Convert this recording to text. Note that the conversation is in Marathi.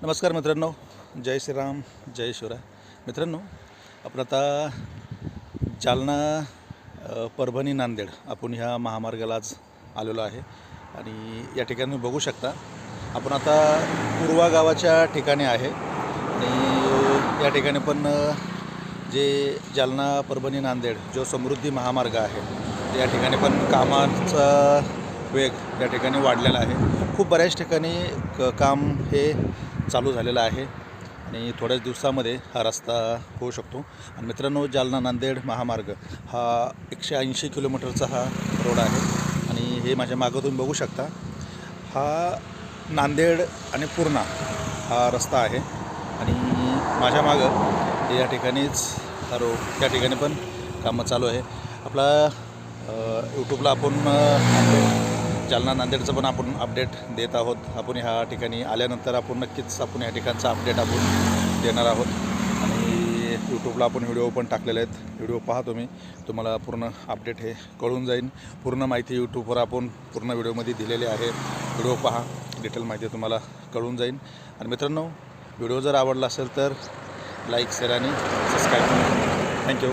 नमस्कार मित्रांनो, जय श्रीराम, जय शिवराय. मित्रांनो, आपण आता जालना परभणी नांदेड आपण ह्या महामार्गाला आज आलेलो आहे आणि या ठिकाणी बघू शकता आपण आता पूर्वा गावाच्या ठिकाणी आहे आणि या ठिकाणी पण जे जालना परभणी नांदेड जो समृद्धी महामार्ग आहे या ठिकाणी पण कामाचा वेग या ठिकाणी वाढलेला आहे. खूप बऱ्याच ठिकाणी काम हे चालू झालेलं आहे आणि थोड्याच दिवसामध्ये हा रस्ता होऊ शकतो. आणि मित्रांनो, जालना नांदेड महामार्ग हा 180 किलोमीटरचा हा रोड आहे आणि हे माझ्या मागं तुम्ही बघू शकता. हा नांदेड आणि पूर्णा हा रस्ता आहे आणि माझ्या मागं या ठिकाणीच त्या ठिकाणी पण कामं चालू आहे. आपला यूट्यूबला आपण जालना नांदेडचं पण आपण अपडेट देत आहोत. आपण ह्या ठिकाणी आल्यानंतर आपण नक्कीच आपण ह्या ठिकाणचा अपडेट आपण देणार आहोत आणि यूट्यूबला आपण व्हिडिओ पण टाकलेले आहेत. व्हिडिओ पहा तुम्हाला पूर्ण अपडेट हे कळून जाईल. पूर्ण माहिती यूट्यूबवर आपण पूर्ण व्हिडिओमध्ये दिलेली आहे. व्हिडिओ पहा, डिटेल माहिती तुम्हाला कळून जाईल. आणि मित्रांनो, व्हिडिओ जर आवडला असेल तर लाईक, शेअर आणि सबस्क्राईब करा. थँक्यू.